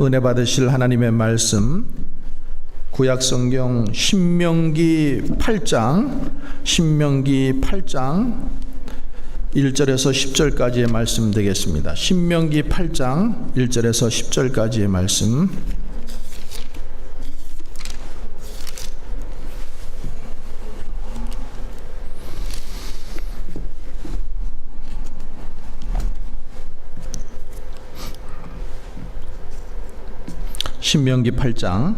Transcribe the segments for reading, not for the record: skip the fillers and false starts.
은혜 받으실 하나님의 말씀, 구약성경 신명기 8장 1절에서 10절까지의 말씀 되겠습니다. 신명기 8장 1절에서 10절까지의 말씀. 신명기 8장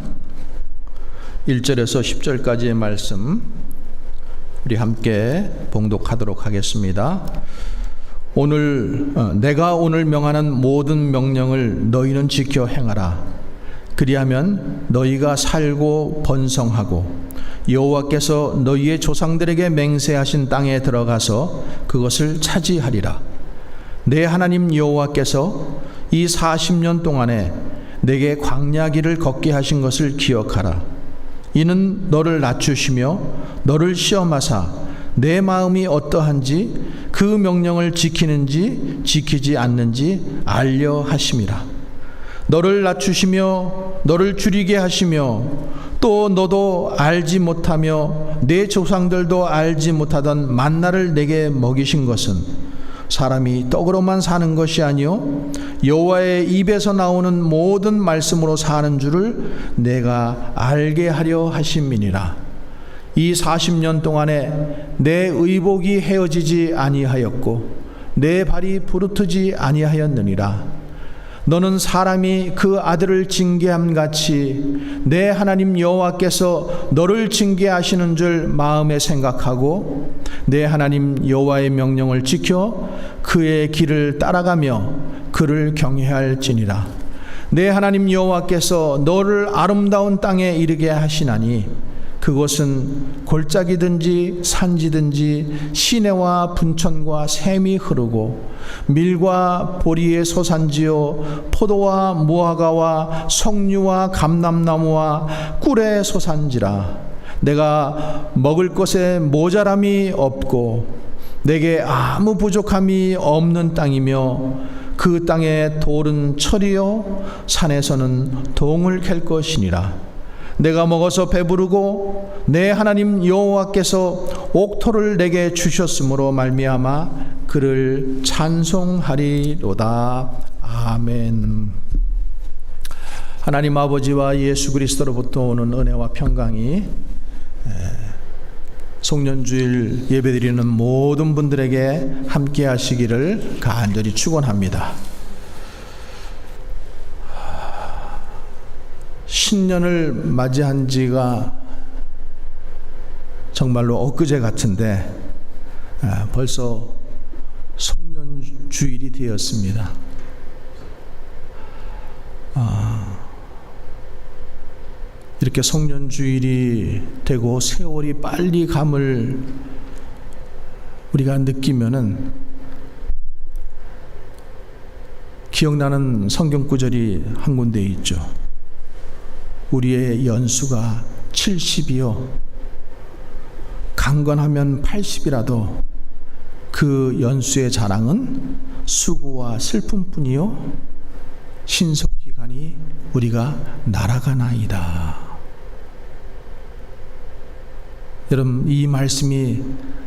1절에서 10절까지의 말씀 우리 함께 봉독하도록 하겠습니다. 내가 오늘 명하는 모든 명령을 너희는 지켜 행하라. 그리하면 너희가 살고 번성하고 여호와께서 너희의 조상들에게 맹세하신 땅에 들어가서 그것을 차지하리라. 내 하나님 여호와께서 이 40년 동안에 내게 광야길을 걷게 하신 것을 기억하라. 이는 너를 낮추시며 너를 시험하사 내 마음이 어떠한지 그 명령을 지키는지 지키지 않는지 알려 하심이라. 너를 낮추시며 너를 줄이게 하시며 또 너도 알지 못하며 내 조상들도 알지 못하던 만나를 내게 먹이신 것은 사람이 떡으로만 사는 것이 아니요 여호와의 입에서 나오는 모든 말씀으로 사는 줄을 내가 알게 하려 하심이니라. 이 40년 동안에 내 의복이 헤어지지 아니하였고 내 발이 부르트지 아니하였느니라. 너는 사람이 그 아들을 징계함 같이 내 하나님 여호와께서 너를 징계하시는 줄 마음에 생각하고 내 하나님 여호와의 명령을 지켜 그의 길을 따라가며 그를 경외할지니라. 내 하나님 여호와께서 너를 아름다운 땅에 이르게 하시나니 그곳은 골짜기든지 산지든지 시내와 분천과 샘이 흐르고 밀과 보리의 소산지요 포도와 무화과와 석류와 감람나무와 꿀의 소산지라. 내가 먹을 것에 모자람이 없고 내게 아무 부족함이 없는 땅이며 그 땅에 돌은 철이요 산에서는 동을 캘 것이니라. 내가 먹어서 배부르고 내 하나님 여호와께서 옥토를 내게 주셨으므로 말미암아 그를 찬송하리로다. 아멘. 하나님 아버지와 예수 그리스도로부터 오는 은혜와 평강이 송년주일 예배드리는 모든 분들에게 함께 하시기를 간절히 축원합니다. 신년을 맞이한 지가 정말로 엊그제 같은데 벌써 송년주일이 되었습니다. 이렇게 송년주일이 되고 세월이 빨리 감을 우리가 느끼면은 기억나는 성경구절이 한 군데 있죠. 우리의 연수가 70이요 강건하면 80이라도 그 연수의 자랑은 수고와 슬픔뿐이요 신속히 가니 우리가 날아가나이다. 여러분, 이 말씀이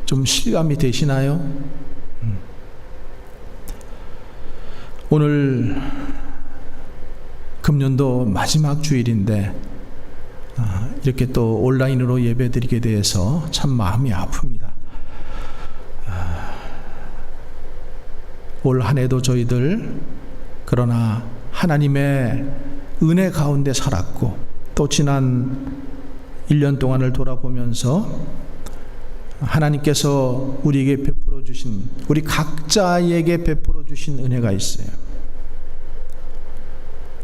좀 실감이 되시나요? 오늘 금년도 마지막 주일인데 이렇게 또 온라인으로 예배드리게 돼서 참 마음이 아픕니다. 올 한 해도 저희들 그러나 하나님의 은혜 가운데 살았고 또 지난 1년 동안을 돌아보면서 하나님께서 우리에게 베풀어 주신, 우리 각자에게 베풀어 주신 은혜가 있어요.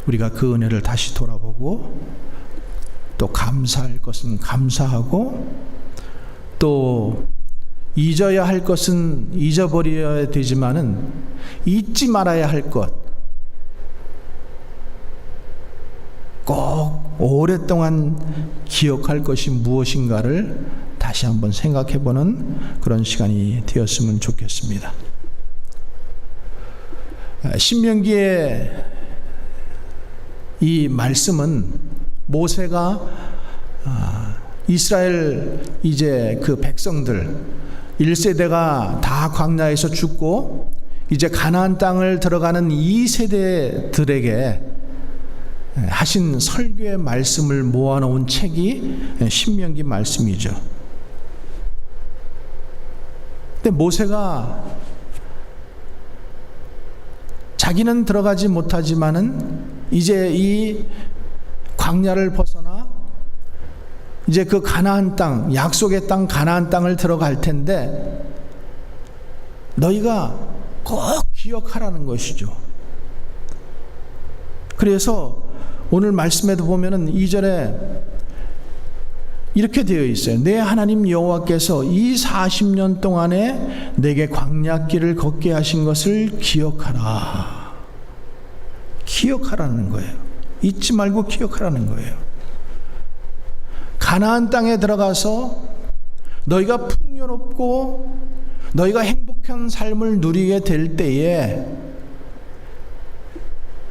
우리가 그 은혜를 다시 돌아보고 또 감사할 것은 감사하고 또 잊어야 할 것은 잊어버려야 되지만은 잊지 말아야 할 것, 꼭 오랫동안 기억할 것이 무엇인가를 다시 한번 생각해보는 그런 시간이 되었으면 좋겠습니다. 신명기에 이 말씀은 모세가 이스라엘 이제 그 백성들 1세대가 다 광야에서 죽고 이제 가나안 땅을 들어가는 2세대들에게 하신 설교의 말씀을 모아놓은 책이 신명기 말씀이죠. 근데 모세가 자기는 들어가지 못하지만은 이제 이 광야를 벗어나 이제 그 가나안 땅, 약속의 땅 가나안 땅을 들어갈 텐데 너희가 꼭 기억하라는 것이죠. 그래서 오늘 말씀에도 보면은 2절에 이렇게 되어 있어요. 내 하나님 여호와께서 이 40년 동안에 내게 광야길을 걷게 하신 것을 기억하라. 기억하라는 거예요. 잊지 말고 기억하라는 거예요. 가나안 땅에 들어가서 너희가 풍요롭고 너희가 행복한 삶을 누리게 될 때에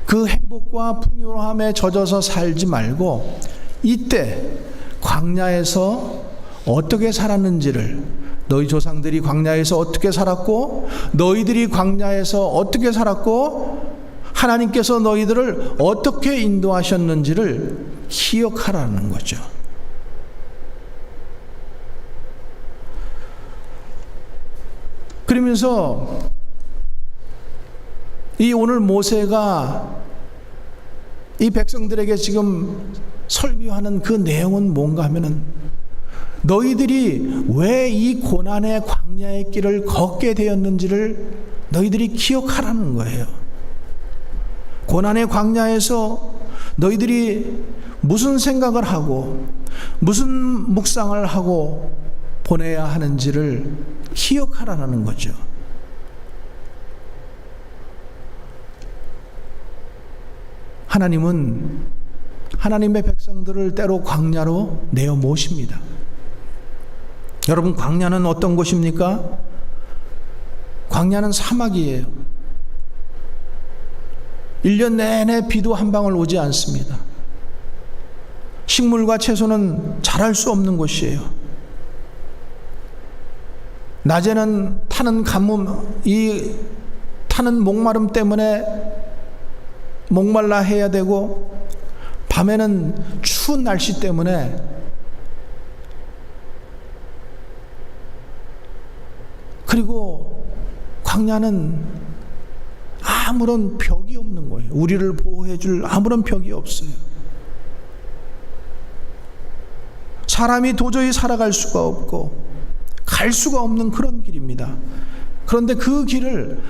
그 행복과 풍요함에 젖어서 살지 말고 이때 광야에서 어떻게 살았는지를, 너희 조상들이 광야에서 어떻게 살았고 너희들이 광야에서 어떻게 살았고 하나님께서 너희들을 어떻게 인도하셨는지를 기억하라는 거죠. 그러면서 이 오늘 모세가 이 백성들에게 지금 설교하는 그 내용은 뭔가 하면은 너희들이 왜 이 고난의 광야의 길을 걷게 되었는지를 너희들이 기억하라는 거예요. 고난의 광야에서 너희들이 무슨 생각을 하고 무슨 묵상을 하고 보내야 하는지를 기억하라는 거죠. 하나님은 하나님의 백성들을 때로 광야로 내어 모십니다. 여러분, 광야는 어떤 곳입니까? 광야는 사막이에요. 1년 내내 비도 한 방울 오지 않습니다. 식물과 채소는 자랄 수 없는 곳이에요. 낮에는 타는 가뭄, 이 타는 목마름 때문에 목말라 해야 되고 밤에는 추운 날씨 때문에 그리고 광야는 아무런 벽이 없는 거예요. 우리를 보호해 줄 아무런 벽이 없어요. 사람이 도저히 살아갈 수가 없고 갈 수가 없는 그런 길입니다. 그런데 그 길을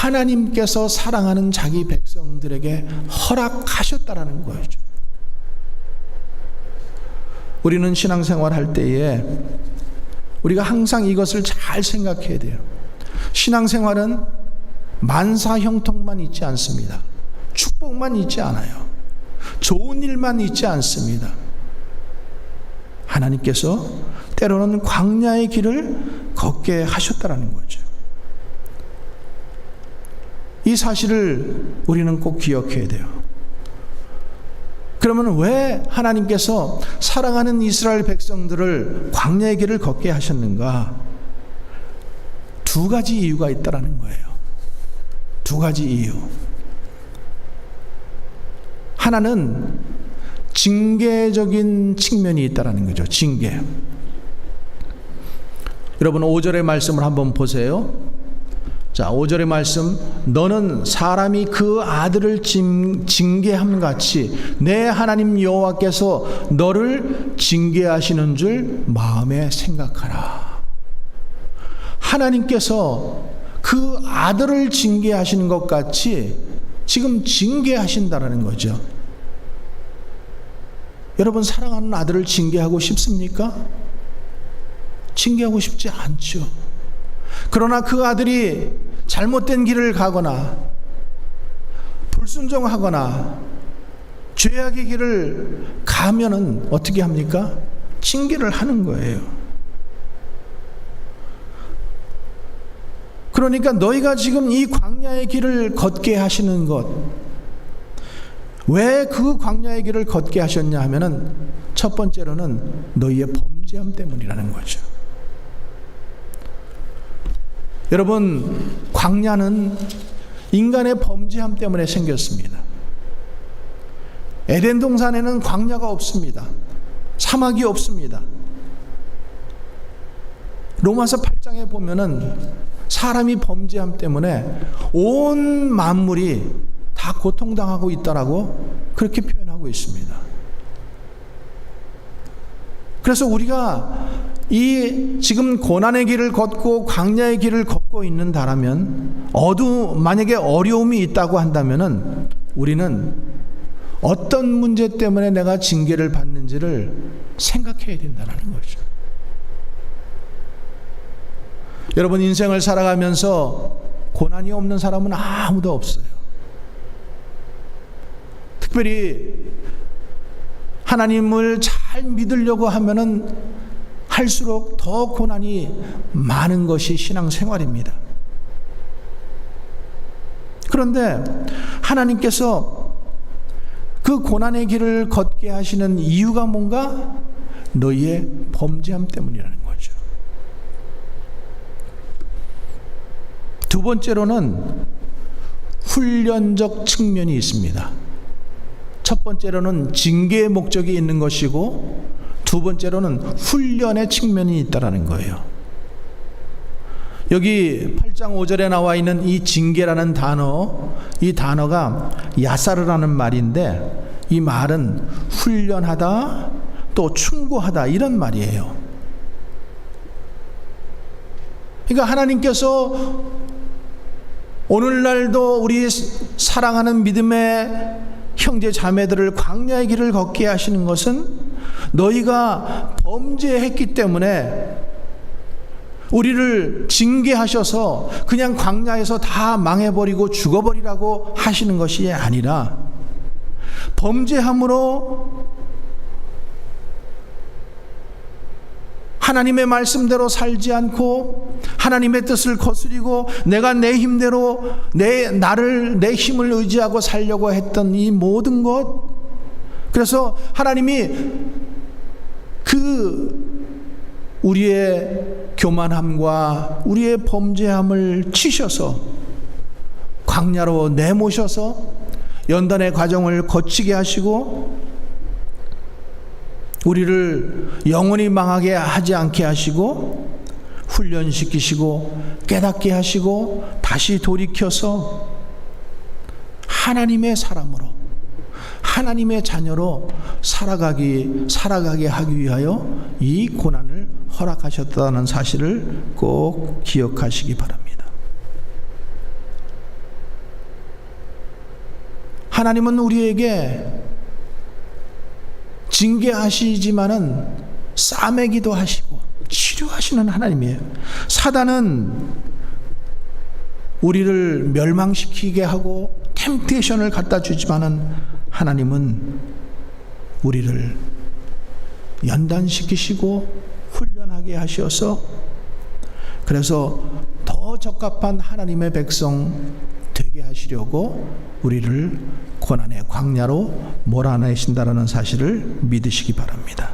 하나님께서 사랑하는 자기 백성들에게 허락하셨다라는 거죠. 우리는 신앙생활 할 때에 우리가 항상 이것을 잘 생각해야 돼요. 신앙생활은 만사형통만 있지 않습니다. 축복만 있지 않아요. 좋은 일만 있지 않습니다. 하나님께서 때로는 광야의 길을 걷게 하셨다라는 거죠. 이 사실을 우리는 꼭 기억해야 돼요. 그러면 왜 하나님께서 사랑하는 이스라엘 백성들을 광야의 길을 걷게 하셨는가? 두 가지 이유가 있다라는 거예요. 두 가지 이유. 하나는 징계적인 측면이 있다라는 거죠. 징계. 여러분 5절의 말씀을 한번 보세요. 자, 5절의 말씀. 너는 사람이 그 아들을 징계함 같이 내 하나님 여호와께서 너를 징계하시는 줄 마음에 생각하라. 하나님께서 그 아들을 징계하시는 것 같이 지금 징계하신다라는 거죠. 여러분, 사랑하는 아들을 징계하고 싶습니까? 징계하고 싶지 않죠. 그러나 그 아들이 잘못된 길을 가거나 불순종하거나 죄악의 길을 가면은 어떻게 합니까? 징계를 하는 거예요. 그러니까 너희가 지금 이 광야의 길을 걷게 하시는 것, 왜 그 광야의 길을 걷게 하셨냐 하면은 첫 번째로는 너희의 범죄함 때문이라는 거죠. 여러분, 광야는 인간의 범죄함 때문에 생겼습니다. 에덴 동산에는 광야가 없습니다. 사막이 없습니다. 로마서 8장에 보면은 사람이 범죄함 때문에 온 만물이 다 고통당하고 있다라고 그렇게 표현하고 있습니다. 그래서 우리가 이 지금 고난의 길을 걷고 광야의 길을 걷고 있는다라면, 만약에 어려움이 있다고 한다면은 우리는 어떤 문제 때문에 내가 징계를 받는지를 생각해야 된다는 거죠. 여러분, 인생을 살아가면서 고난이 없는 사람은 아무도 없어요. 특별히 하나님을 잘 믿으려고 하면은 할수록 더 고난이 많은 것이 신앙생활입니다. 그런데 하나님께서 그 고난의 길을 걷게 하시는 이유가 뭔가? 너희의 범죄함 때문이라는 거죠. 두 번째로는 훈련적 측면이 있습니다. 첫 번째로는 징계의 목적이 있는 것이고, 두 번째로는 훈련의 측면이 있다라는 거예요. 여기 8장 5절에 나와 있는 이 징계라는 단어, 이 단어가 야사르라는 말인데, 이 말은 훈련하다, 또 충고하다, 이런 말이에요. 그러니까 하나님께서 오늘날도 우리 사랑하는 믿음의 형제 자매들을 광야의 길을 걷게 하시는 것은 너희가 범죄했기 때문에 우리를 징계하셔서 그냥 광야에서 다 망해버리고 죽어버리라고 하시는 것이 아니라, 범죄함으로 하나님의 말씀대로 살지 않고 하나님의 뜻을 거스리고 내가 내 힘대로 내 힘을 의지하고 살려고 했던 이 모든 것, 그래서 하나님이 우리의 교만함과 우리의 범죄함을 치셔서 광야로 내모셔서 연단의 과정을 거치게 하시고, 우리를 영원히 망하게 하지 않게 하시고 훈련시키시고 깨닫게 하시고 다시 돌이켜서 하나님의 사람으로, 하나님의 자녀로 살아가게 하기 위하여 이 고난을 허락하셨다는 사실을 꼭 기억하시기 바랍니다. 하나님은 우리에게 징계하시지만은 싸매기도 하시고 치료하시는 하나님이에요. 사단은 우리를 멸망시키게 하고 템테이션을 갖다 주지만은 하나님은 우리를 연단시키시고 훈련하게 하셔서, 그래서 더 적합한 하나님의 백성 되게 하시려고 우리를 고난의 광야로 몰아내신다라는 사실을 믿으시기 바랍니다.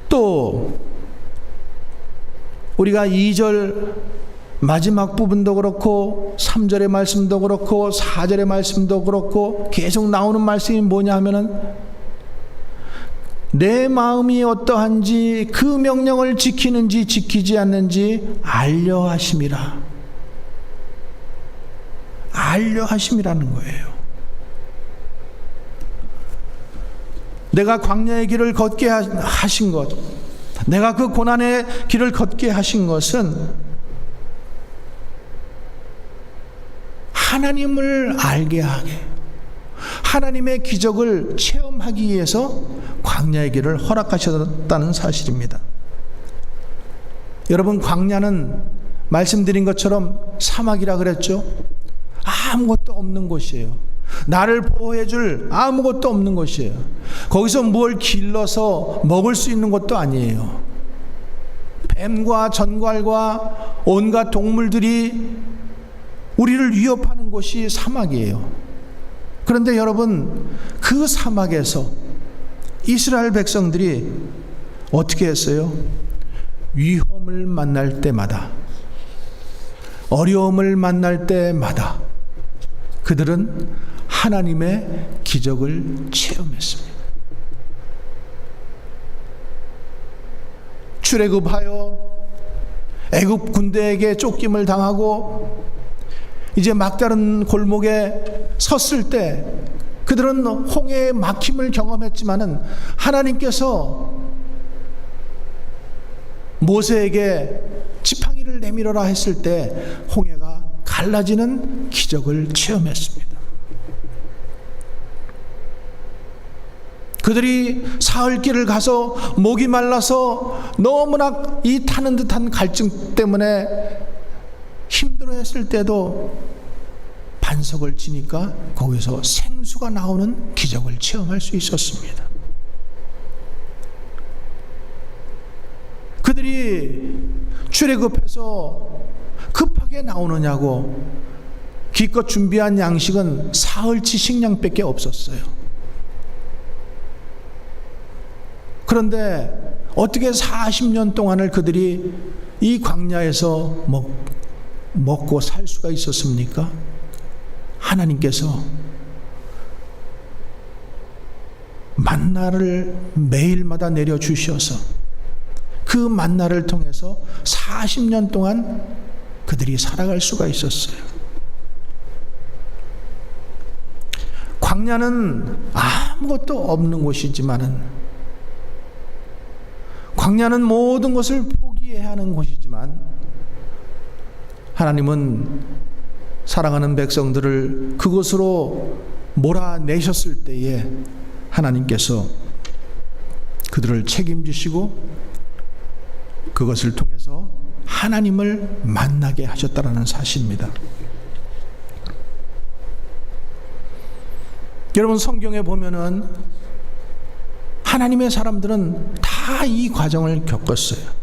또 우리가 2절 마지막 부분도 그렇고 3절의 말씀도 그렇고 4절의 말씀도 그렇고 계속 나오는 말씀이 뭐냐 하면은 내 마음이 어떠한지 그 명령을 지키는지 지키지 않는지 알려 하심이라. 알려 하심이라는 거예요. 내가 광야의 길을 걷게 하신 것, 내가 그 고난의 길을 걷게 하신 것은 하나님을 알게 하게, 하나님의 기적을 체험하기 위해서 광야의 길을 허락하셨다는 사실입니다. 여러분, 광야는 말씀드린 것처럼 사막이라 그랬죠. 아무것도 없는 곳이에요. 나를 보호해줄 아무것도 없는 곳이에요. 거기서 뭘 길러서 먹을 수 있는 것도 아니에요. 뱀과 전갈과 온갖 동물들이 우리를 위협하는 곳이 사막이에요. 그런데 여러분, 그 사막에서 이스라엘 백성들이 어떻게 했어요? 위험을 만날 때마다, 어려움을 만날 때마다 그들은 하나님의 기적을 체험했습니다. 출애굽하여 애굽 군대에게 쫓김을 당하고 이제 막다른 골목에 섰을 때 그들은 홍해의 막힘을 경험했지만은 하나님께서 모세에게 지팡이를 내밀어라 했을 때 홍해가 갈라지는 기적을 체험했습니다. 그들이 사흘길을 가서 목이 말라서 너무나 이 타는 듯한 갈증 때문에 힘들어했을 때도 반석을 치니까 거기서 생수가 나오는 기적을 체험할 수 있었습니다. 그들이 출애굽해서 급하게 나오느냐고 기껏 준비한 양식은 사흘치 식량밖에 없었어요. 그런데 어떻게 40년 동안을 그들이 이 광야에서 먹고 살 수가 있었습니까? 하나님께서 만나를 매일마다 내려주셔서 그 만나를 통해서 40년 동안 그들이 살아갈 수가 있었어요. 광야는 아무것도 없는 곳이지만은, 광야는 모든 것을 포기해야 하는 곳이지만, 하나님은 사랑하는 백성들을 그곳으로 몰아내셨을 때에 하나님께서 그들을 책임지시고 그것을 통해서 하나님을 만나게 하셨다라는 사실입니다. 여러분, 성경에 보면은 하나님의 사람들은 다 이 과정을 겪었어요.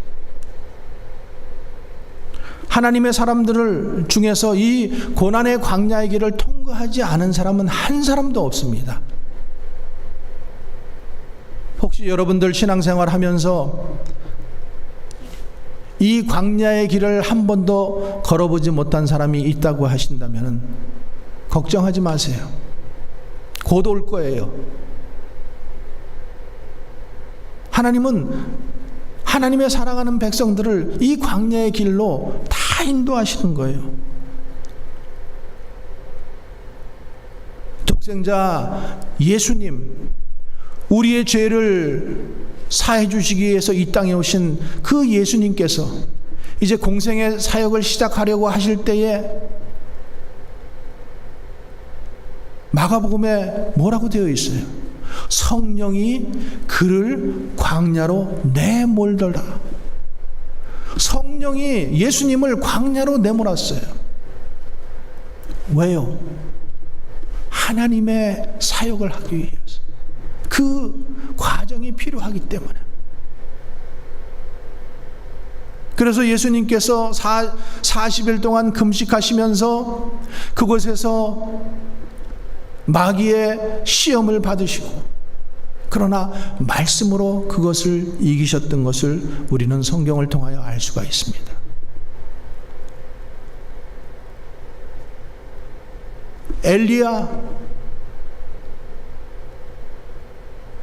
하나님의 사람들 중에서 이 고난의 광야의 길을 통과하지 않은 사람은 한 사람도 없습니다. 혹시 여러분들 신앙생활 하면서 이 광야의 길을 한 번도 걸어보지 못한 사람이 있다고 하신다면 걱정하지 마세요. 곧 올 거예요. 하나님은 하나님의 사랑하는 백성들을 이 광야의 길로 다 인도하시는 거예요. 독생자 예수님, 우리의 죄를 사해 주시기 위해서 이 땅에 오신 그 예수님께서 이제 공생의 사역을 시작하려고 하실 때에 마가복음에 뭐라고 되어 있어요? 성령이 그를 광야로 내몰더라. 성령이 예수님을 광야로 내몰았어요. 왜요? 하나님의 사역을 하기 위해서. 그 과정이 필요하기 때문에. 그래서 예수님께서 40일 동안 금식하시면서 그곳에서 마귀의 시험을 받으시고, 그러나 말씀으로 그것을 이기셨던 것을 우리는 성경을 통하여 알 수가 있습니다. 엘리야,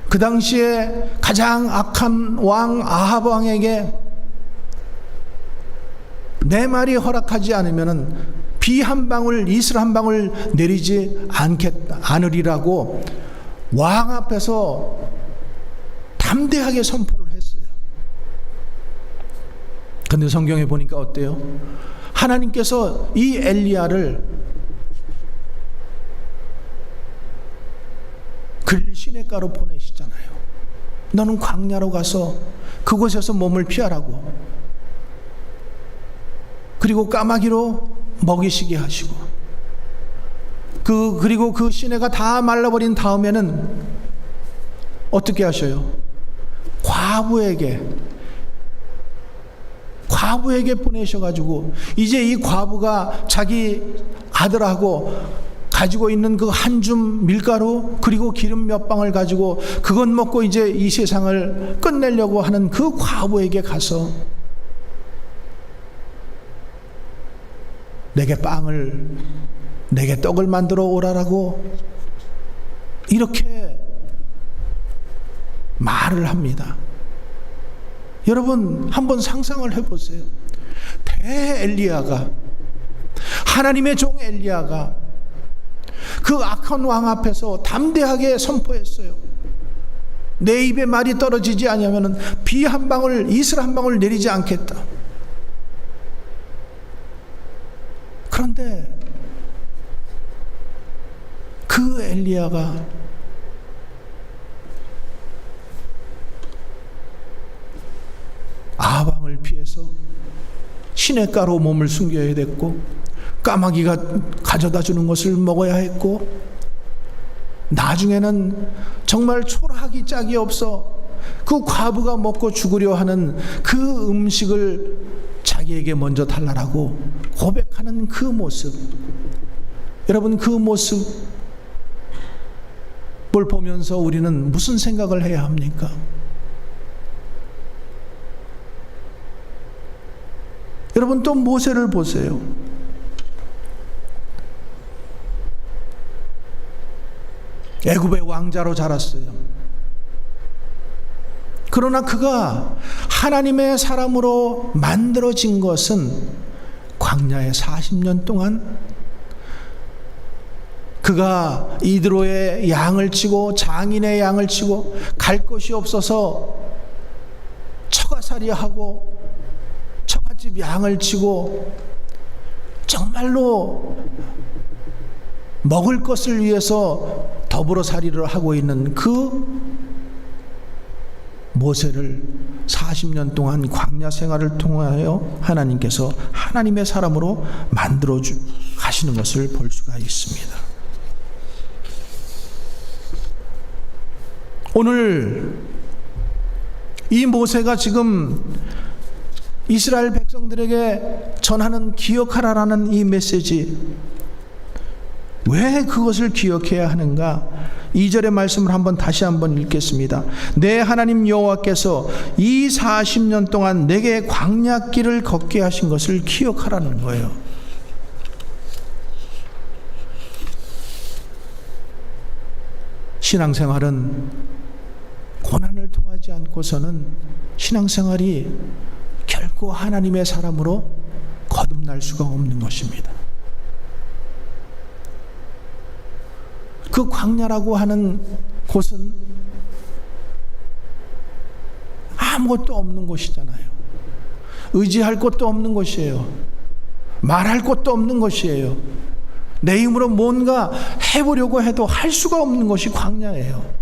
그 당시에 가장 악한 왕 아합 왕에게 내 말이 허락하지 않으면은 비 한 방울, 이슬 한 방울 내리지 않으리라고 왕 앞에서 담대하게 선포를 했어요. 그런데 성경에 보니까 어때요? 하나님께서 이 엘리야를 시냇가로 보내시잖아요. 너는 광야로 가서 그곳에서 몸을 피하라고. 그리고 까마귀로 먹이시게 하시고, 그리고 그 시내가 다 말라버린 다음에는 어떻게 하셔요? 과부에게 과부에게 보내셔가지고 이제 이 과부가 자기 아들하고 가지고 있는 그 한 줌 밀가루 그리고 기름 몇 방울 가지고 그것 먹고 이제 이 세상을 끝내려고 하는 그 과부에게 가서 내게 떡을 만들어 오라라고 이렇게 말을 합니다. 여러분 한번 상상을 해보세요. 대엘리야가, 하나님의 종 엘리야가 그 악한 왕 앞에서 담대하게 선포했어요. 내 입에 말이 떨어지지 아니하면 비 한 방울, 이슬 한 방울 내리지 않겠다. 그런데 그 엘리야가 아방을 피해서 시냇가로 몸을 숨겨야 됐고, 까마귀가 가져다 주는 것을 먹어야 했고, 나중에는 정말 초라하기 짝이 없어 그 과부가 먹고 죽으려 하는 그 음식을 자기에게 먼저 달라라고 고백하는 그 모습, 여러분 그 모습을 보면서 우리는 무슨 생각을 해야 합니까? 여러분 또 모세를 보세요. 애굽의 왕자로 자랐어요. 그러나 그가 하나님의 사람으로 만들어진 것은 광야에 40년 동안 그가 이드로의 양을 치고 장인의 양을 치고 갈 곳이 없어서 처가살이하고 처갓집 양을 치고 정말로 먹을 것을 위해서 더불어살이를 하고 있는 그 모세를 40년 동안 광야 생활을 통하여 하나님께서 하나님의 사람으로 만들어 가시는 것을 볼 수가 있습니다. 오늘 이 모세가 지금 이스라엘 백성들에게 전하는 기억하라라는 이 메시지, 왜 그것을 기억해야 하는가? 2절의 말씀을 다시 한번 읽겠습니다. 내 하나님 여호와께서 이 40년 동안 내게 광야길을 걷게 하신 것을 기억하라는 거예요. 신앙생활은 고난을 통하지 않고서는 신앙생활이 결코 하나님의 사람으로 거듭날 수가 없는 것입니다. 그 광야라고 하는 곳은 아무것도 없는 곳이잖아요. 의지할 곳도 없는 곳이에요. 말할 곳도 없는 곳이에요. 내 힘으로 뭔가 해보려고 해도 할 수가 없는 것이 광야예요.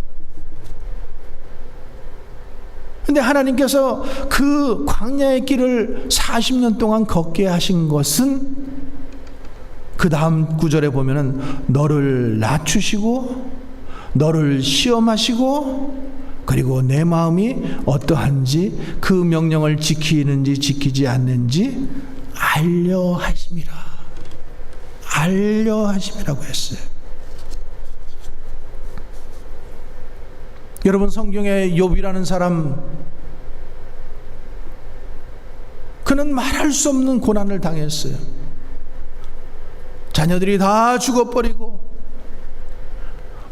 근데 하나님께서 그 광야의 길을 40년 동안 걷게 하신 것은 그 다음 구절에 보면은 너를 낮추시고 너를 시험하시고 그리고 내 마음이 어떠한지 그 명령을 지키는지 지키지 않는지 알려 하심이라고 했어요. 여러분 성경에 욥이라는 사람, 그는 말할 수 없는 고난을 당했어요. 자녀들이 다 죽어버리고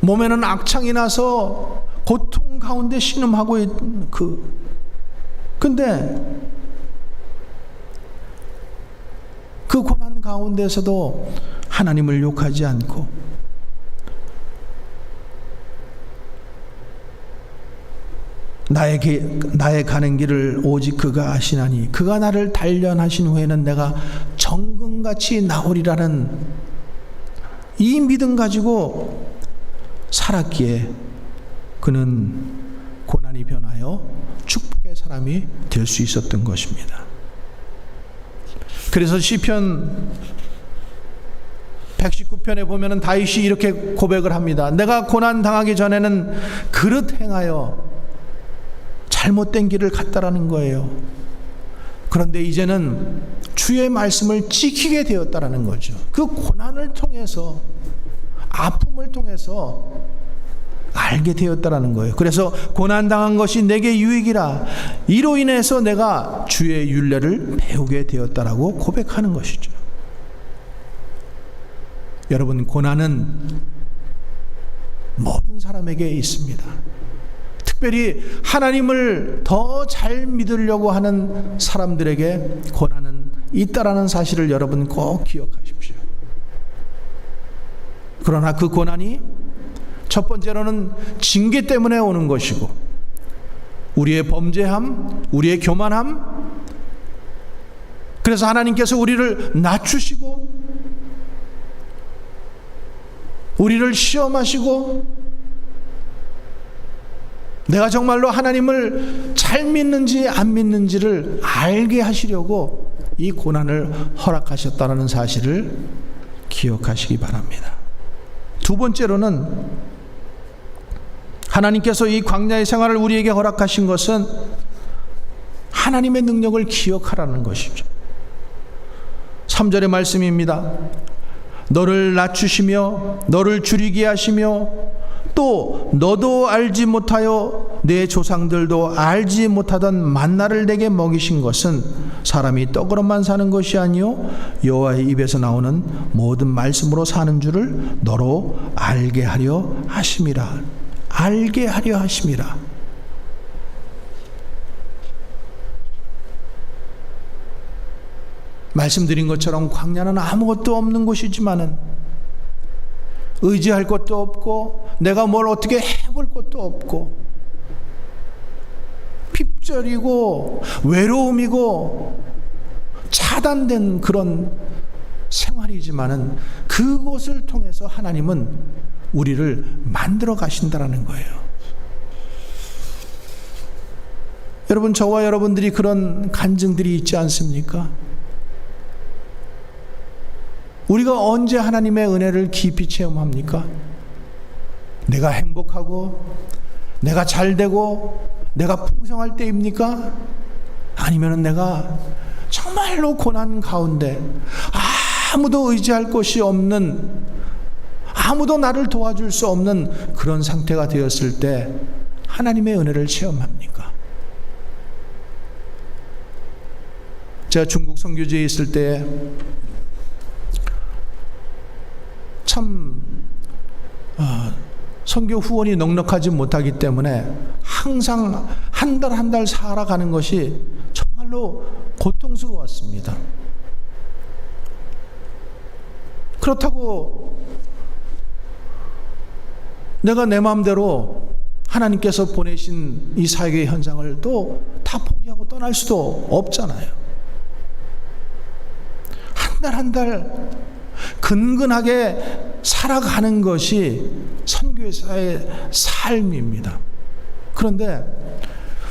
몸에는 악창이 나서 고통 가운데 신음하고 있는 근데 그 고난 가운데서도 하나님을 욕하지 않고 나의 가는 길을 오직 그가 아시나니 그가 나를 단련하신 후에는 내가 정금같이 나오리라는 이 믿음 가지고 살았기에 그는 고난이 변하여 축복의 사람이 될 수 있었던 것입니다. 그래서 시편 119편에 보면은 다윗이 이렇게 고백을 합니다. 내가 고난 당하기 전에는 그릇 행하여 잘못된 길을 갔다라는 거예요. 그런데 이제는 주의 말씀을 지키게 되었다라는 거죠. 그 고난을 통해서, 아픔을 통해서 알게 되었다라는 거예요. 그래서 고난당한 것이 내게 유익이라, 이로 인해서 내가 주의 율례를 배우게 되었다라고 고백하는 것이죠. 여러분, 고난은 모든 사람에게 있습니다. 특별히 하나님을 더 잘 믿으려고 하는 사람들에게 고난은 있다라는 사실을 여러분 꼭 기억하십시오. 그러나 그 고난이 첫 번째로는 징계 때문에 오는 것이고, 우리의 범죄함, 우리의 교만함, 그래서 하나님께서 우리를 낮추시고 우리를 시험하시고, 내가 정말로 하나님을 잘 믿는지 안 믿는지를 알게 하시려고 이 고난을 허락하셨다는 사실을 기억하시기 바랍니다. 두 번째로는 하나님께서 이 광야의 생활을 우리에게 허락하신 것은 하나님의 능력을 기억하라는 것이죠. 3절의 말씀입니다. 너를 낮추시며 너를 줄이게 하시며 또 너도 알지 못하여 내 조상들도 알지 못하던 만나를 내게 먹이신 것은 사람이 떡으로만 사는 것이 아니요 여호와의 입에서 나오는 모든 말씀으로 사는 줄을 너로 알게 하려 하심이라. 알게 하려 하심이라. 말씀드린 것처럼 광야는 아무것도 없는 곳이지만은 의지할 것도 없고 내가 뭘 어떻게 해볼 것도 없고 핍절이고 외로움이고 차단된 그런 생활이지만은 그곳을 통해서 하나님은 우리를 만들어 가신다라는 거예요. 여러분, 저와 여러분들이 그런 간증들이 있지 않습니까? 우리가 언제 하나님의 은혜를 깊이 체험합니까? 내가 행복하고 내가 잘되고 내가 풍성할 때입니까? 아니면 내가 정말로 고난 가운데 아무도 의지할 곳이 없는, 아무도 나를 도와줄 수 없는 그런 상태가 되었을 때 하나님의 은혜를 체험합니까? 제가 중국 선교지에 있을 때 참 선교 후원이 넉넉하지 못하기 때문에 항상 한 달 한 달 살아가는 것이 정말로 고통스러웠습니다. 그렇다고 내가 내 마음대로 하나님께서 보내신 이 사역의 현장을 또 다 포기하고 떠날 수도 없잖아요. 한 달 한 달 근근하게 살아가는 것이 선교사의 삶입니다. 그런데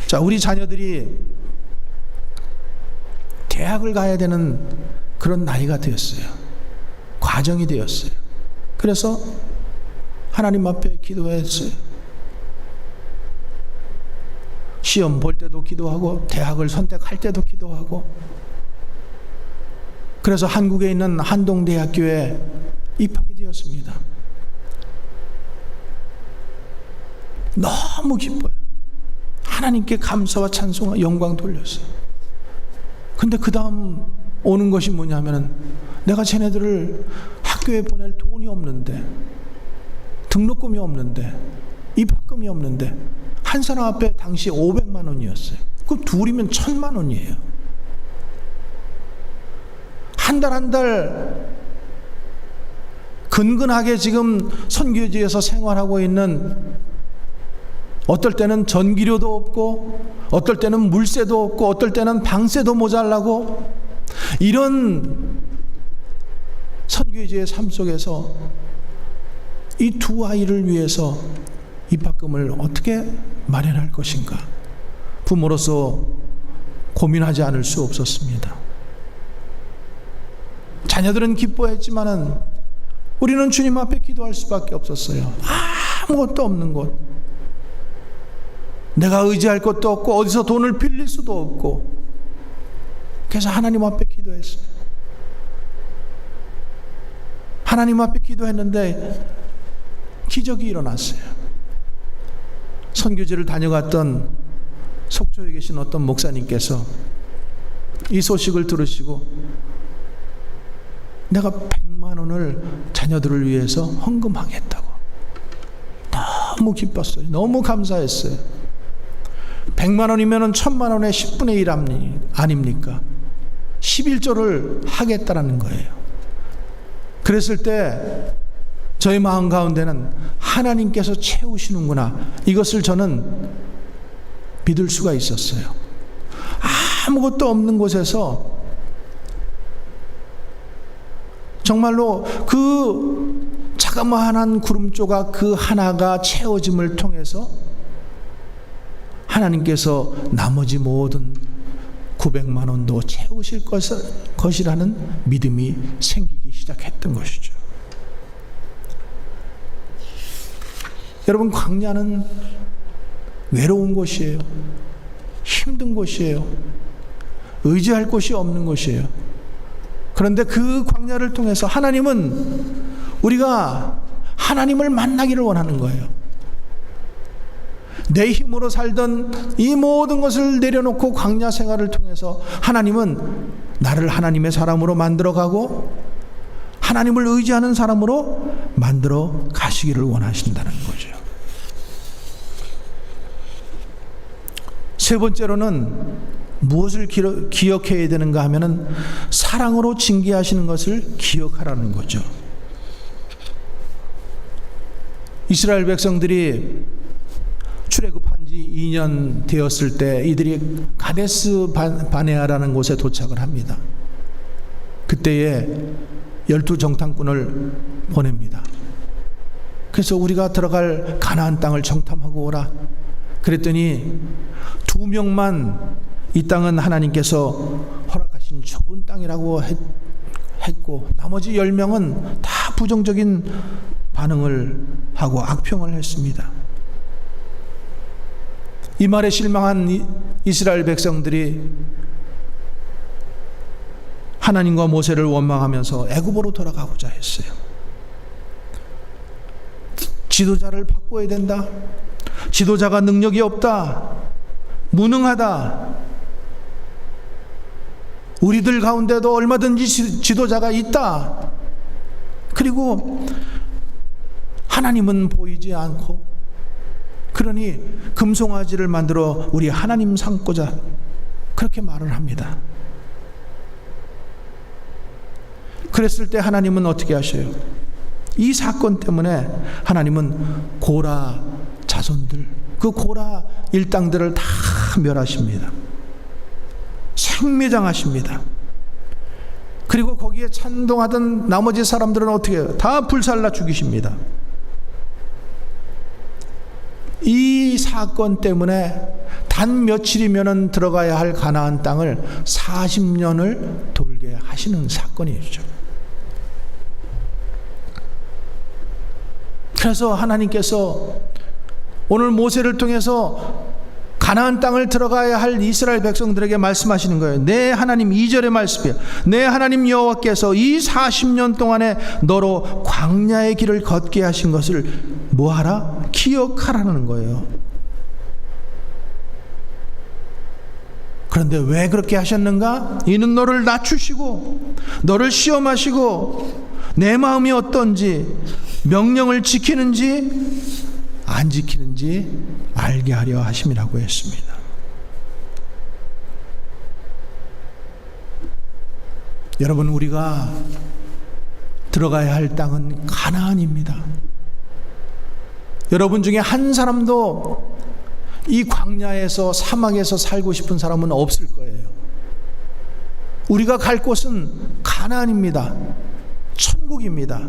자, 우리 자녀들이 대학을 가야 되는 그런 나이가 되었어요. 과정이 되었어요. 그래서 하나님 앞에 기도했어요. 시험 볼 때도 기도하고 대학을 선택할 때도 기도하고, 그래서 한국에 있는 한동대학교에 입학이 되었습니다. 너무 기뻐요. 하나님께 감사와 찬송과 영광 돌렸어요. 근데 그 다음 오는 것이 뭐냐면은 내가 쟤네들을 학교에 보낼 돈이 없는데, 등록금이 없는데, 입학금이 없는데, 한 사람 앞에 당시 500만 원이었어요. 그 둘이면 1000만 원이에요. 한 달 한 달 근근하게 지금 선교지에서 생활하고 있는, 어떨 때는 전기료도 없고 어떨 때는 물세도 없고 어떨 때는 방세도 모자라고, 이런 선교지의 삶 속에서 이 두 아이를 위해서 입학금을 어떻게 마련할 것인가, 부모로서 고민하지 않을 수 없었습니다. 자녀들은 기뻐했지만은 우리는 주님 앞에 기도할 수밖에 없었어요. 아무것도 없는 곳, 내가 의지할 것도 없고 어디서 돈을 빌릴 수도 없고, 그래서 하나님 앞에 기도했어요. 하나님 앞에 기도했는데 기적이 일어났어요. 선교지를 다녀갔던 속초에 계신 어떤 목사님께서 이 소식을 들으시고 내가 100만 원을 자녀들을 위해서 헌금하겠다고 너무 기뻤어요. 너무 감사했어요. 100만 원이면 1000만 원의 10분의 1 아닙니까? 11조를 하겠다라는 거예요. 그랬을 때 저희 마음 가운데는 하나님께서 채우시는구나, 이것을 저는 믿을 수가 있었어요. 아무것도 없는 곳에서 정말로 그 자그마한 구름조각 그 하나가 채워짐을 통해서 하나님께서 나머지 모든 900만 원도 채우실 것이라는 믿음이 생기기 시작했던 것이죠. 여러분, 광야는 외로운 곳이에요. 힘든 곳이에요. 의지할 곳이 없는 곳이에요. 그런데 그 광야를 통해서 하나님은 우리가 하나님을 만나기를 원하는 거예요. 내 힘으로 살던 이 모든 것을 내려놓고 광야 생활을 통해서 하나님은 나를 하나님의 사람으로 만들어가고 하나님을 의지하는 사람으로 만들어 가시기를 원하신다는 거죠. 세 번째로는 무엇을 기억해야 되는가 하면은 사랑으로 징계하시는 것을 기억하라는 거죠. 이스라엘 백성들이 출애굽한 지 2년 되었을 때 이들이 가데스 바네아라는 곳에 도착을 합니다. 그때에 12정탐꾼을 보냅니다. 그래서 우리가 들어갈 가나안 땅을 정탐하고 오라. 그랬더니 2명만 이 땅은 하나님께서 허락하신 좋은 땅이라고 했고 나머지 10명은 다 부정적인 반응을 하고 악평을 했습니다. 이 말에 실망한 이스라엘 백성들이 하나님과 모세를 원망하면서 애굽으로 돌아가고자 했어요. 지도자를 바꿔야 된다. 지도자가 능력이 없다. 무능하다. 우리들 가운데도 얼마든지 지도자가 있다. 그리고 하나님은 보이지 않고, 그러니 금송아지를 만들어 우리 하나님 삼고자, 그렇게 말을 합니다. 그랬을 때 하나님은 어떻게 하셔요? 이 사건 때문에 하나님은 고라 자손들, 그 고라 일당들을 다 멸하십니다. 생매장하십니다. 그리고 거기에 찬동하던 나머지 사람들은 어떻게 해요? 다 불살라 죽이십니다. 이 사건 때문에 단 며칠이면 들어가야 할 가나안 땅을 40년을 돌게 하시는 사건이죠. 그래서 하나님께서 오늘 모세를 통해서 가나안 땅을 들어가야 할 이스라엘 백성들에게 말씀하시는 거예요. 내 하나님, 2절의 말씀이에요. 내 하나님 여호와께서 이 40년 동안에 너로 광야의 길을 걷게 하신 것을 뭐하라? 기억하라는 거예요. 그런데 왜 그렇게 하셨는가? 이는 너를 낮추시고 너를 시험하시고 내 마음이 어떤지, 명령을 지키는지 안 지키는지 알게 하려 하심이라고 했습니다. 여러분, 우리가 들어가야 할 땅은 가나안입니다. 여러분 중에 한 사람도 이 광야에서, 사막에서 살고 싶은 사람은 없을 거예요. 우리가 갈 곳은 가나안입니다. 천국입니다.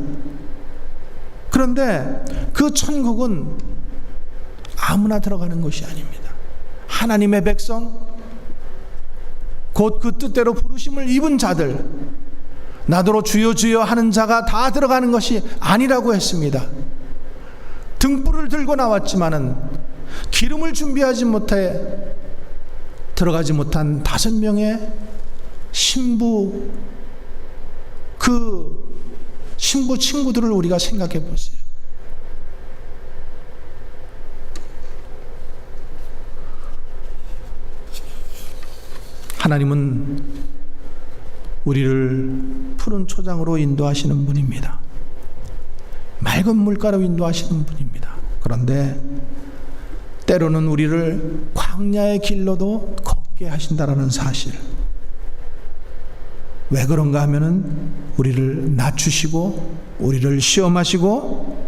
그런데 그 천국은 아무나 들어가는 것이 아닙니다. 하나님의 백성, 곧 그 뜻대로 부르심을 입은 자들, 나더러 주여 주여 하는 자가 다 들어가는 것이 아니라고 했습니다. 등불을 들고 나왔지만은 기름을 준비하지 못해 들어가지 못한 5명의 신부, 그 신부 친구들을 우리가 생각해 보세요. 하나님은 우리를 푸른 초장으로 인도하시는 분입니다. 맑은 물가로 인도하시는 분입니다. 그런데 때로는 우리를 광야의 길로도 걷게 하신다라는 사실. 왜 그런가 하면은 우리를 낮추시고 우리를 시험하시고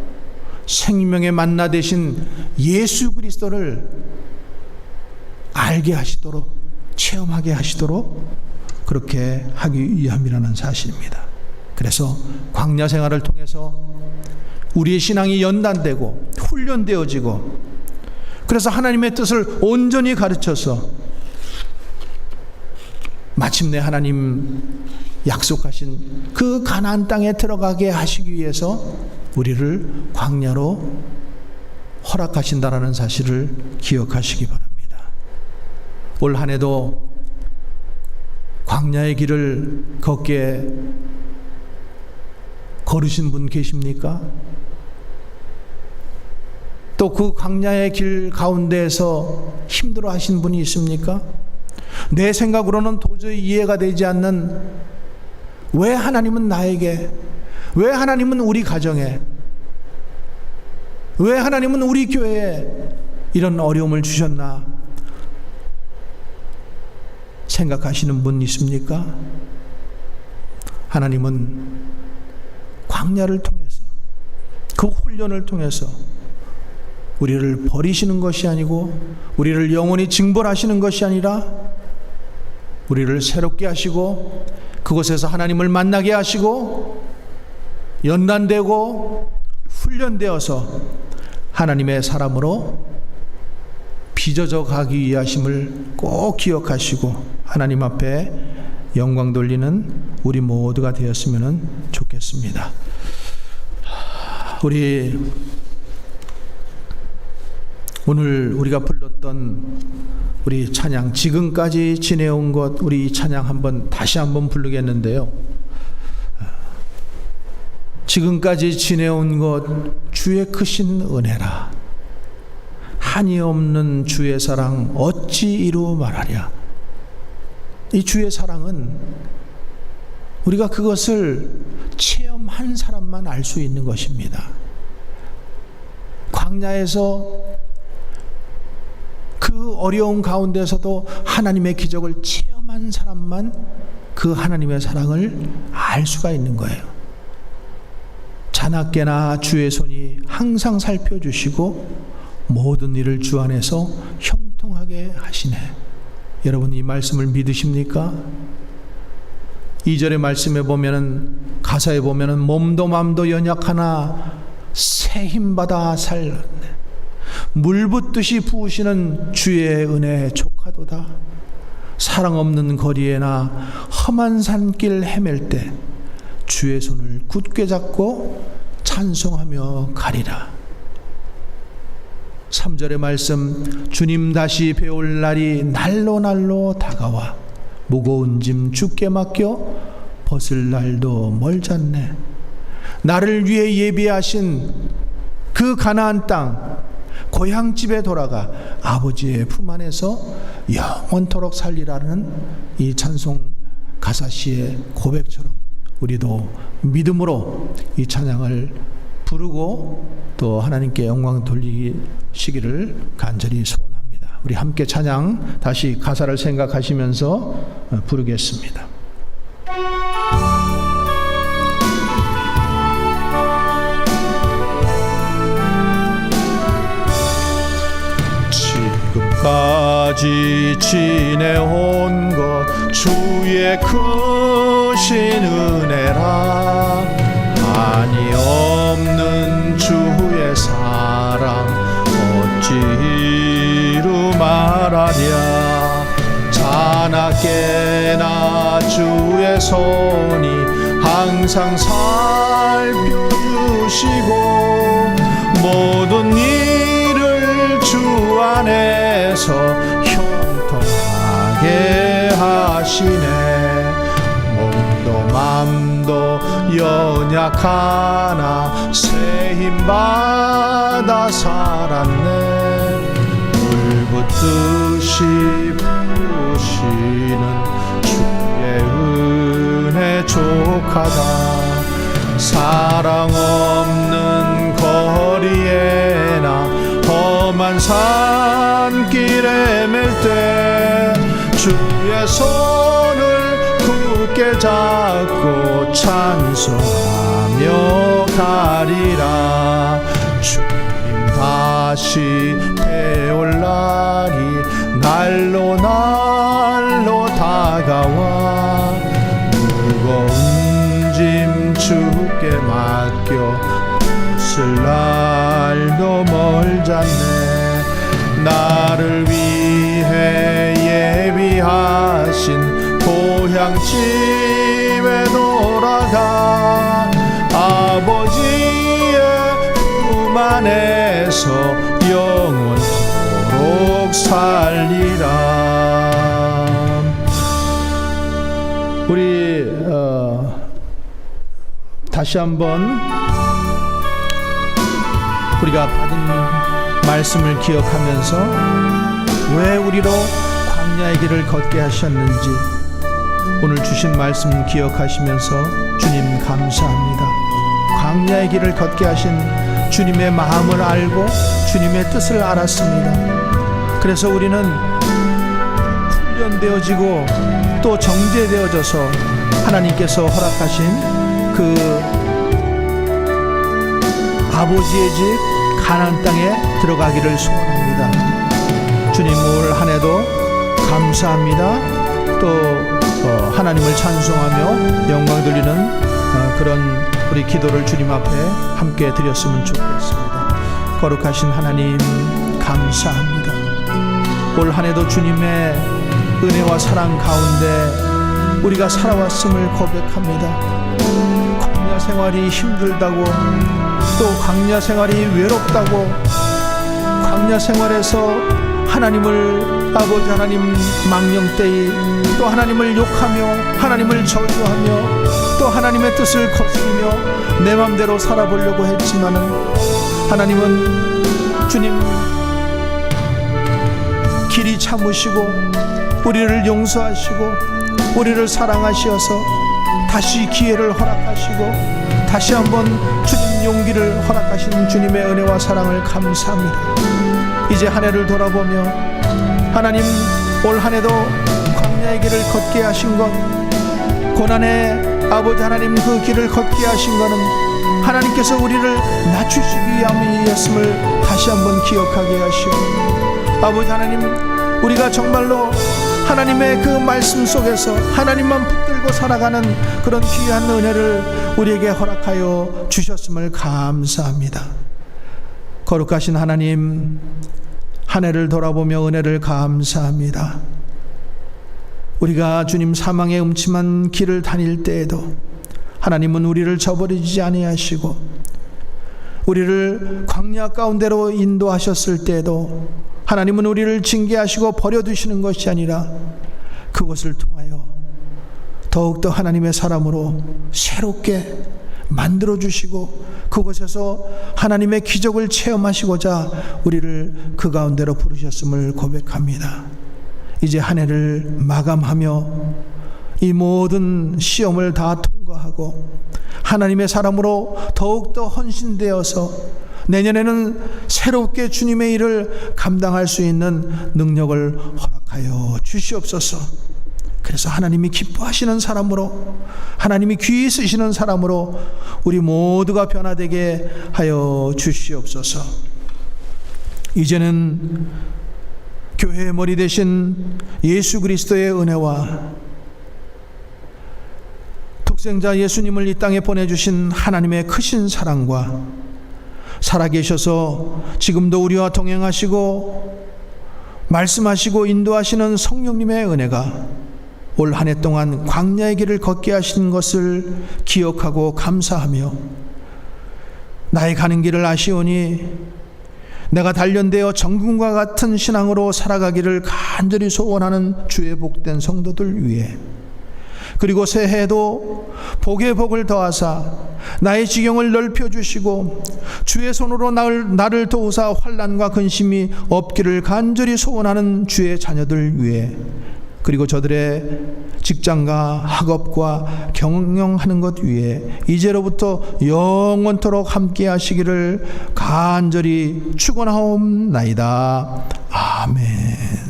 생명의 만나 되신 예수 그리스도를 알게 하시도록, 체험하게 하시도록 그렇게 하기 위함이라는 사실입니다. 그래서 광야 생활을 통해서 우리의 신앙이 연단되고 훈련되어지고, 그래서 하나님의 뜻을 온전히 가르쳐서 마침내 하나님 약속하신 그 가나안 땅에 들어가게 하시기 위해서 우리를 광야로 허락하신다라는 사실을 기억하시기 바랍니다. 올 한 해도 광야의 길을 걷게 걸으신 분 계십니까? 또 그 광야의 길 가운데에서 힘들어 하신 분이 있습니까? 내 생각으로는 도저히 이해가 되지 않는, 왜 하나님은 나에게, 왜 하나님은 우리 가정에, 왜 하나님은 우리 교회에 이런 어려움을 주셨나 생각하시는 분 있습니까? 하나님은 광야를 통해서, 그 훈련을 통해서 우리를 버리시는 것이 아니고 우리를 영원히 징벌하시는 것이 아니라 우리를 새롭게 하시고 그곳에서 하나님을 만나게 하시고 연단되고 훈련되어서 하나님의 사람으로 빚어져 가기 위하심을 꼭 기억하시고 하나님 앞에 영광 돌리는 우리 모두가 되었으면 좋겠습니다. 우리 오늘 우리가 불렀던 우리 찬양, 지금까지 지내온 것, 우리 이 찬양 다시 한번 부르겠는데요. 지금까지 지내온 것 주의 크신 은혜라, 한이 없는 주의 사랑 어찌 이루 말하랴. 이 주의 사랑은 우리가 그것을 체험한 사람만 알 수 있는 것입니다. 광야에서 그 어려운 가운데서도 하나님의 기적을 체험한 사람만 그 하나님의 사랑을 알 수가 있는 거예요. 자나깨나 주의 손이 항상 살펴주시고 모든 일을 주 안에서 형통하게 하시네. 여러분, 이 말씀을 믿으십니까? 2절의 말씀에 보면은, 가사에 보면은 몸도 맘도 연약하나 새 힘받아 살렸네. 물 붓듯이 부으시는 주의 은혜 족하도다. 사랑 없는 거리에나 험한 산길 헤맬 때 주의 손을 굳게 잡고 찬송하며 가리라. 3절의 말씀, 주님 다시 배울 날이 날로 다가와 무거운 짐 주께 맡겨 벗을 날도 멀잖네. 나를 위해 예비하신 그 가나안 땅, 고향집에 돌아가 아버지의 품 안에서 영원토록 살리라는 이 찬송 가사시의 고백처럼 우리도 믿음으로 이 찬양을 부르고 또 하나님께 영광 돌리시기를 간절히 소원합니다. 우리 함께 찬양 다시 가사를 생각하시면서 부르겠습니다. 지금까지 지내온 것 주의 크신 은혜라, 한이 없는 주의 사랑 어찌 이루 말하랴. 자나깨나 주의 손이 항상 살펴주시고 모든 일을 주 안에서 형통하게 하시네. 몸도 연약하나 새 힘받아 살았네. 물붓듯이 부으시는 주의 은혜 족하다. 사랑 없는 거리에나 험한 산길에 맬 때 주의 손을 굳게 잡고 찬송하며 가리라. 주님 다시 배올 날이 날로 날로 다가와 무거운 짐 주께 맡겨 벗을 날도 멀잖네. 나를 위해 예비하신 고향집에 돌아가 아버지의 품 안에서 영원토록 살리라. 우리 다시 한번 우리가 받은 말씀을 기억하면서 왜 우리로 광야의 길을 걷게 하셨는지 오늘 주신 말씀 기억하시면서 주님 감사합니다. 광야의 길을 걷게 하신 주님의 마음을 알고 주님의 뜻을 알았습니다. 그래서 우리는 훈련되어지고 또 정죄되어져서 하나님께서 허락하신 그 아버지의 집 가나안 땅에 들어가기를 소원합니다. 주님 올 한 해도 감사합니다. 또 하나님을 찬송하며 영광 돌리는 그런 우리 기도를 주님 앞에 함께 드렸으면 좋겠습니다. 거룩하신 하나님 감사합니다. 올 한 해도 주님의 은혜와 사랑 가운데 우리가 살아왔음을 고백합니다. 광야 생활이 힘들다고 또 광야 생활이 외롭다고 광야 생활에서 하나님을 아버지 하나님 망령되이 또 하나님을 욕하며 하나님을 저주하며 또 하나님의 뜻을 거스리며 내 맘대로 살아보려고 했지만은 하나님은 주님 길이 참으시고 우리를 용서하시고 우리를 사랑하셔서 다시 기회를 허락하시고 다시 한번 주님 용기를 허락하신 주님의 은혜와 사랑을 감사합니다. 이제 한 해를 돌아보며 하나님 올 한 해도 광야의 길을 걷게 하신 것 고난의 아버지 하나님 그 길을 걷게 하신 것은 하나님께서 우리를 낮추시기 위함이었음을 다시 한번 기억하게 하시고 아버지 하나님 우리가 정말로 하나님의 그 말씀 속에서 하나님만 붙들고 살아가는 그런 귀한 은혜를 우리에게 허락하여 주셨음을 감사합니다. 거룩하신 하나님 한 해를 돌아보며 은혜를 감사합니다. 우리가 주님 사망의 음침한 길을 다닐 때에도 하나님은 우리를 저버리지 아니하시고 우리를 광야 가운데로 인도하셨을 때에도 하나님은 우리를 징계하시고 버려두시는 것이 아니라 그것을 통하여 더욱더 하나님의 사람으로 새롭게 만들어주시고 그곳에서 하나님의 기적을 체험하시고자 우리를 그 가운데로 부르셨음을 고백합니다. 이제 한 해를 마감하며 이 모든 시험을 다 통과하고 하나님의 사람으로 더욱더 헌신되어서 내년에는 새롭게 주님의 일을 감당할 수 있는 능력을 허락하여 주시옵소서. 그래서 하나님이 기뻐하시는 사람으로 하나님이 귀히 쓰시는 사람으로 우리 모두가 변화되게 하여 주시옵소서. 이제는 교회의 머리 되신 예수 그리스도의 은혜와 독생자 예수님을 이 땅에 보내주신 하나님의 크신 사랑과 살아계셔서 지금도 우리와 동행하시고 말씀하시고 인도하시는 성령님의 은혜가 올 한 해 동안 광야의 길을 걷게 하신 것을 기억하고 감사하며 나의 가는 길을 아시오니 내가 단련되어 정금과 같은 신앙으로 살아가기를 간절히 소원하는 주의 복된 성도들 위해 그리고 새해도 복에 복을 더하사 나의 지경을 넓혀주시고 주의 손으로 나를 도우사 환난과 근심이 없기를 간절히 소원하는 주의 자녀들 위해, 그리고 저들의 직장과 학업과 경영하는 것 위에 이제로부터 영원토록 함께 하시기를 간절히 축원하옵나이다. 아멘.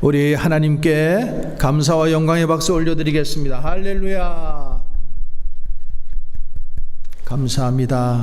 우리 하나님께 감사와 영광의 박수 올려드리겠습니다. 할렐루야. 감사합니다.